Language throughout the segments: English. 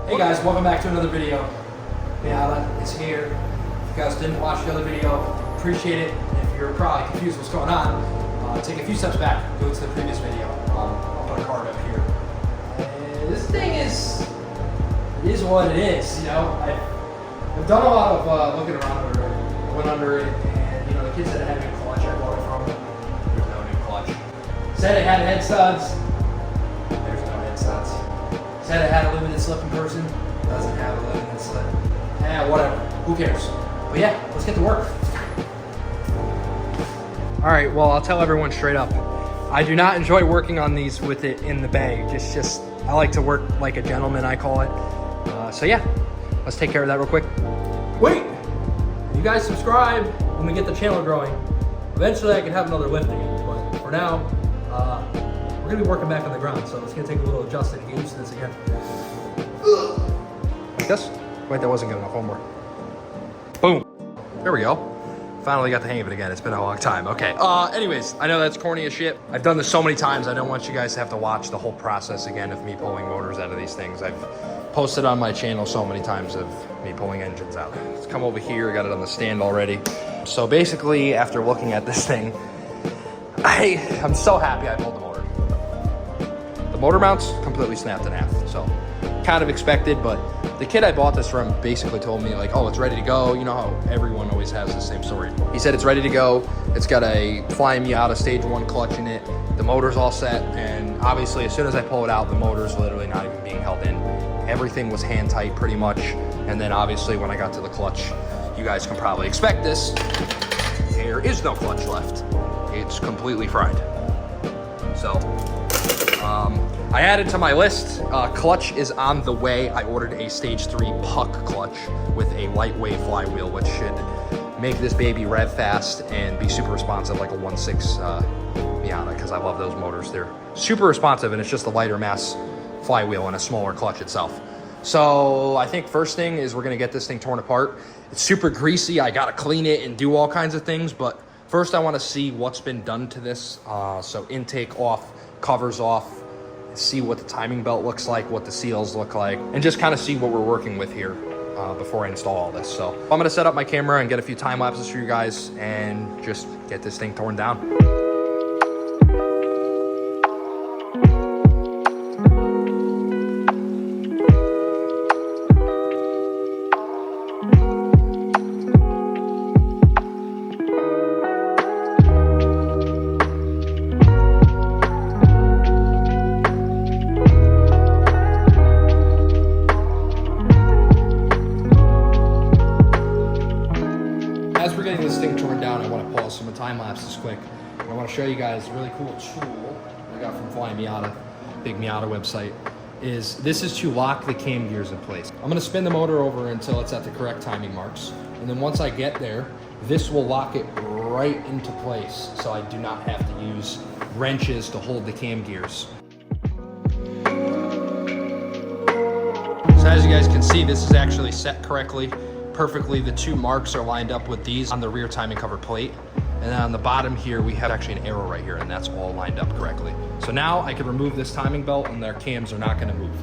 Hey guys, welcome back to another video. Miata is here. If you guys didn't watch the other video, appreciate it. If you're probably confused what's going on, take a few steps back, go to the previous video. I'll put a card up here. And this thing is what it is. You know, I've done a lot of looking around under it. I went under it, and you know, the kids said it had a new clutch. I bought it from them. There's no new clutch. Said it had head studs. There's no head studs. Said it had a limited slip in person. Doesn't have a limited slip. Whatever. Who cares? But yeah, let's get to work. All right, well, I'll tell everyone straight up. I do not enjoy working on these with it in the bay. Just I like to work like a gentleman, I call it. So yeah, let's take care of that real quick. Wait, you guys subscribe when we get the channel growing. Eventually I can have another lift again, but for now, we're gonna be working back on the ground, so it's gonna take a little adjusting to get used to this again. Like this? Wait, that wasn't good enough. One more. Boom. There we go. Finally got the hang of it again. It's been a long time. Okay. Anyways, I know that's corny as shit. I've done this so many times. I don't want you guys to have to watch the whole process again of me pulling motors out of these things. I've posted on my channel so many times of me pulling engines out. Let's come over here. I got it on the stand already. So basically, after looking at this thing, I'm so happy I pulled the motor. The motor mounts completely snapped in half. So kind of expected, but the kid I bought this from basically told me like, oh, it's ready to go. You know how everyone always has the same story. He said it's ready to go. It's got a Flying Miata stage 1 clutch in it. The motor's all set, and obviously as soon as I pull it out, the motor's literally not even being held in. Everything was hand tight pretty much. And then obviously when I got to the clutch, you guys can probably expect this. There is no clutch left. It's completely fried. So, I added to my list, clutch is on the way. I ordered a stage 3 puck clutch with a lightweight flywheel, which should make this baby rev fast and be super responsive like a 1.6 Miata, because I love those motors. They're super responsive, and it's just a lighter mass flywheel and a smaller clutch itself. So I think first thing is we're gonna get this thing torn apart. It's super greasy. I gotta clean it and do all kinds of things, but first I wanna see what's been done to this. So intake off, covers off, see what the timing belt looks like, what the seals look like, and just kind of see what we're working with here before I install all this. So I'm gonna set up my camera and get a few time lapses for you guys and just get this thing torn down. Some time lapses quick. I want to show you guys a really cool tool I got from Flying Miata, big Miata website. This is to lock the cam gears in place. I'm going to spin the motor over until it's at the correct timing marks, and then once I get there, this will lock it right into place, so I do not have to use wrenches to hold the cam gears. So as you guys can see, this is actually set correctly, perfectly. The 2 marks are lined up with these on the rear timing cover plate. And then on the bottom here, we have actually an arrow right here, and that's all lined up correctly. So now I can remove this timing belt and their cams are not gonna move.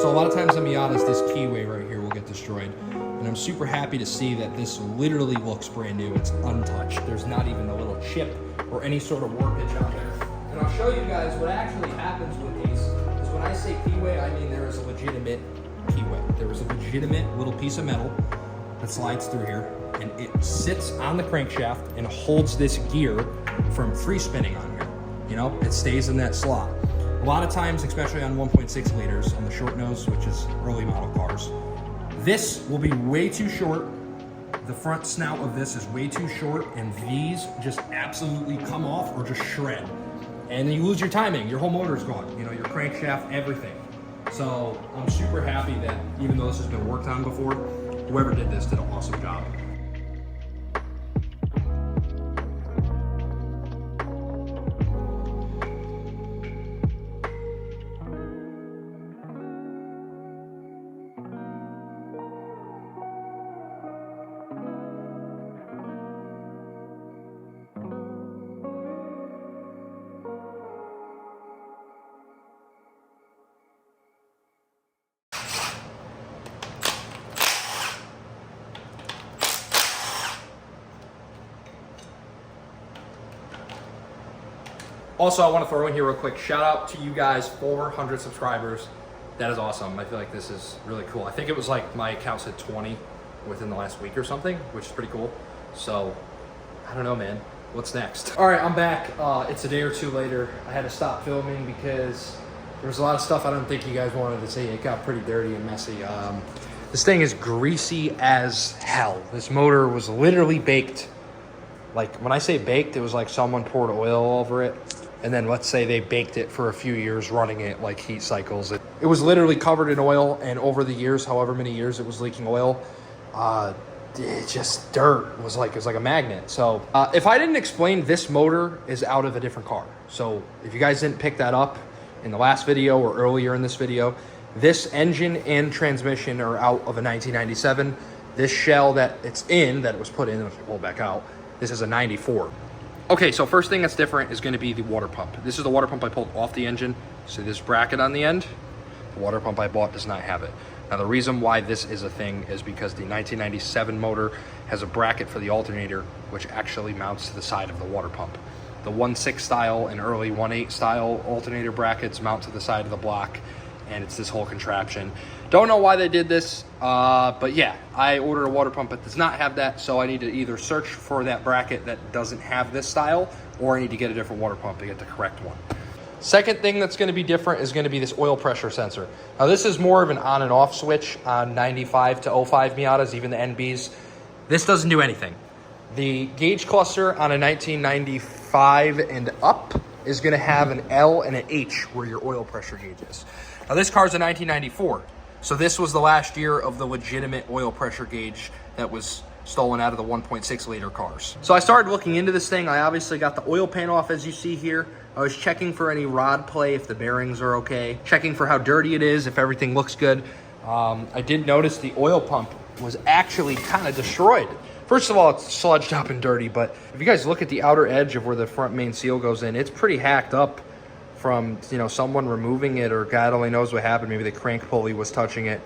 So a lot of times on Miatas, this keyway right here will get destroyed. And I'm super happy to see that this literally looks brand new. It's untouched. There's not even a little chip or any sort of warpage on there. And I'll show you guys what actually happens with these. Is when I say keyway, I mean there is a legitimate keyway. There is a legitimate little piece of metal that slides through here, and it sits on the crankshaft and holds this gear from free spinning on here. You know, it stays in that slot. A lot of times, especially on 1.6 liters on the short nose, which is early model cars, this will be way too short. The front snout of this is way too short, and these just absolutely come off or just shred. And then you lose your timing. Your whole motor is gone. You know, your crankshaft, everything. So I'm super happy that even though this has been worked on before, whoever did this did an awesome job. Also, I want to throw in here real quick, shout out to you guys, 400 subscribers. That is awesome. I feel like this is really cool. I think it was like my account said 20 within the last week or something, which is pretty cool. So, I don't know, man. What's next? All right, I'm back. It's a day or two later. I had to stop filming because there was a lot of stuff I don't think you guys wanted to see. It got pretty dirty and messy. This thing is greasy as hell. This motor was literally baked. Like, when I say baked, it was like someone poured oil over it. And then let's say they baked it for a few years, running it like heat cycles. It was literally covered in oil, and over the years, however many years it was leaking oil, it just dirt it was like a magnet. So if I didn't explain, this motor is out of a different car. So if you guys didn't pick that up in the last video or earlier in this video, this engine and transmission are out of a 1997. This shell that it's in, that it was put in, if you pull it back out, this is a 94. Okay, so first thing that's different is going to be the water pump. This is the water pump I pulled off the engine. So this bracket on the end, the water pump I bought does not have it. Now the reason why this is a thing is because the 1997 motor has a bracket for the alternator, which actually mounts to the side of the water pump. The 1.6 style and early 1.8 style alternator brackets mount to the side of the block, and it's this whole contraption. Don't know why they did this, but yeah, I ordered a water pump that does not have that, so I need to either search for that bracket that doesn't have this style, or I need to get a different water pump to get the correct one. Second thing that's going to be different is going to be this oil pressure sensor. Now this is more of an on and off switch on 95 to 05 Miatas, even the NBs. This doesn't do anything. The gauge cluster on a 1995 and up is going to have an L and an H where your oil pressure gauge is. Now this car's a 1994. So this was the last year of the legitimate oil pressure gauge that was stolen out of the 1.6 liter cars. So I started looking into this thing. I obviously got the oil pan off, as you see here. I was checking for any rod play, if the bearings are okay, checking for how dirty it is, if everything looks good. I did notice the oil pump was actually kind of destroyed. First of all, it's sludged up and dirty, but if you guys look at the outer edge of where the front main seal goes in, it's pretty hacked up from, you know, someone removing it, or God only knows what happened. Maybe the crank pulley was touching it.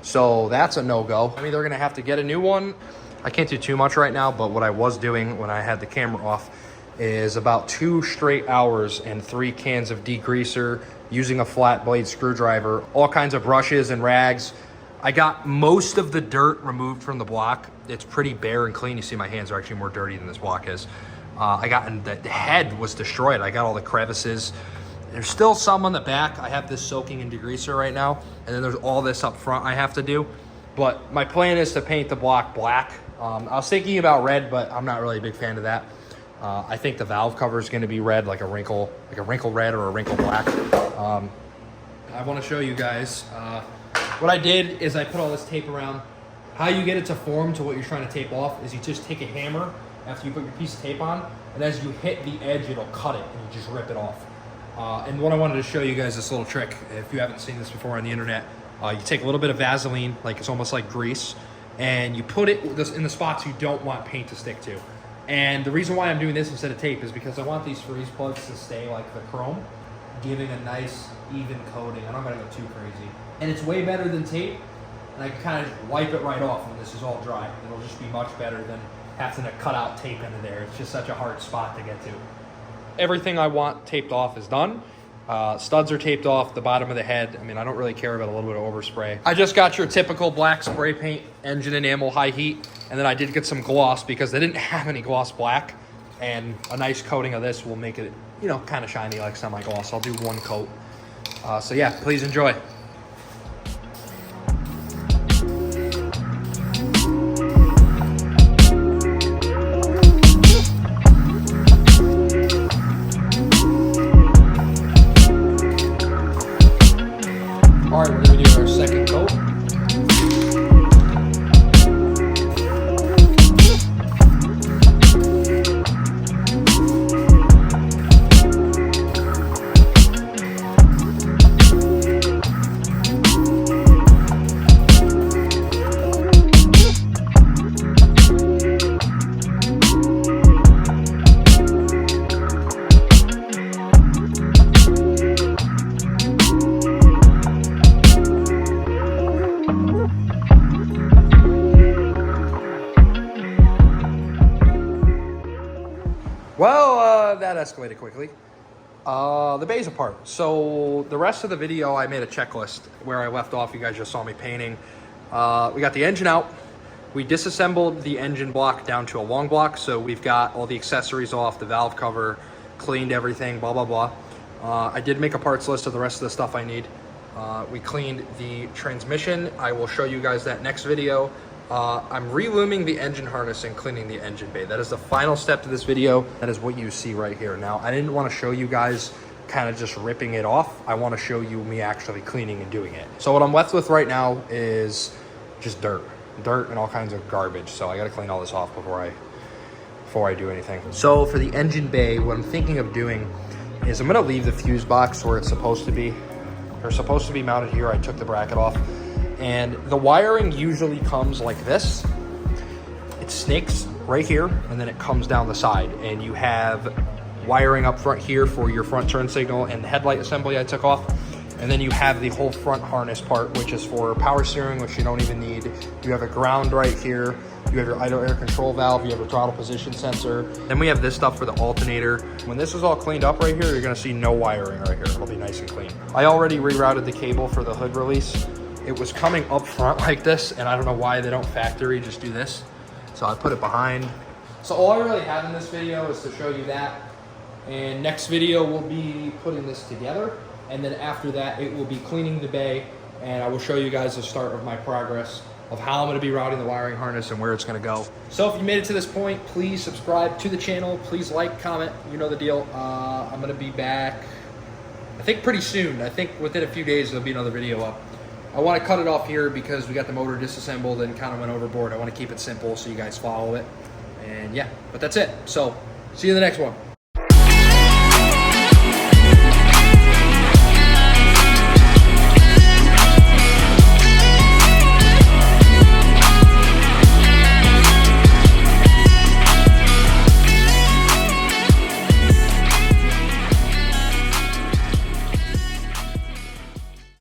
So that's a no-go. I'm either gonna have to get a new one. I can't do too much right now, but what I was doing when I had the camera off is about 2 straight hours and 3 cans of degreaser, using a flat blade screwdriver, all kinds of brushes and rags. I got most of the dirt removed from the block. It's pretty bare and clean. You see my hands are actually more dirty than this block is. The head was destroyed. I got all the crevices. There's still some on the back. I have this soaking in degreaser right now. And then there's all this up front I have to do. But my plan is to paint the block black. I was thinking about red, but I'm not really a big fan of that. I think the valve cover is going to be red, like a wrinkle red or a wrinkle black. I want to show you guys. What I did is I put all this tape around. How you get it to form to what you're trying to tape off is you just take a hammer after you put your piece of tape on, and as you hit the edge, it'll cut it, and you just rip it off. And what I wanted to show you guys, this little trick, if you haven't seen this before on the internet, you take a little bit of Vaseline, like it's almost like grease, and you put it in the spots you don't want paint to stick to. And the reason why I'm doing this instead of tape is because I want these freeze plugs to stay like the chrome, giving a nice even coating. I'm not gonna go too crazy. And it's way better than tape, and I can kind of wipe it right off when this is all dry. It'll just be much better than having to cut out tape into there. It's just such a hard spot to get to. Everything I want taped off is done. Studs are taped off, the bottom of the head. I mean, I don't really care about a little bit of overspray. I just got your typical black spray paint, engine enamel, high heat, and then I did get some gloss because they didn't have any gloss black, and a nice coating of this will make it, you know, kind of shiny like semi-gloss. I'll do 1 coat. So yeah, please enjoy. All right, we're gonna do our second coat. Well, that escalated quickly. The bay's apart. So the rest of the video, I made a checklist where I left off. You guys just saw me painting. We got the engine out. We disassembled the engine block down to a long block. So we've got all the accessories off, the valve cover, cleaned everything, blah, blah, blah. I did make a parts list of the rest of the stuff I need. We cleaned the transmission. I will show you guys that next video. I'm relooming the engine harness and cleaning the engine bay. That is the final step to this video. That is what you see right here. Now, I didn't want to show you guys kind of just ripping it off. I want to show you me actually cleaning and doing it. So what I'm left with right now is just dirt and all kinds of garbage. So I got to clean all this off before I do anything. So for the engine bay, what I'm thinking of doing is I'm going to leave the fuse box where it's supposed to be. They're supposed to be mounted here. I took the bracket off. And the wiring usually comes like this. It snakes right here, and then it comes down the side. And you have wiring up front here for your front turn signal and the headlight assembly I took off. And then you have the whole front harness part, which is for power steering, which you don't even need. You have a ground right here. You have your idle air control valve. You have a throttle position sensor. Then we have this stuff for the alternator. When this is all cleaned up right here, you're gonna see no wiring right here. It'll be nice and clean. I already rerouted the cable for the hood release. It was coming up front like this, and I don't know why they don't factory just do this. So I put it behind. So all I really have in this video is to show you that. And next video will be putting this together. And then after that, it will be cleaning the bay. And I will show you guys the start of my progress of how I'm gonna be routing the wiring harness and where it's gonna go. So if you made it to this point, please subscribe to the channel. Please like, comment, you know the deal. I'm gonna be back, I think pretty soon. I think within a few days, there'll be another video up. I want to cut it off here because we got the motor disassembled and kind of went overboard. I want to keep it simple so you guys follow it. And yeah, but that's it. So see you in the next one.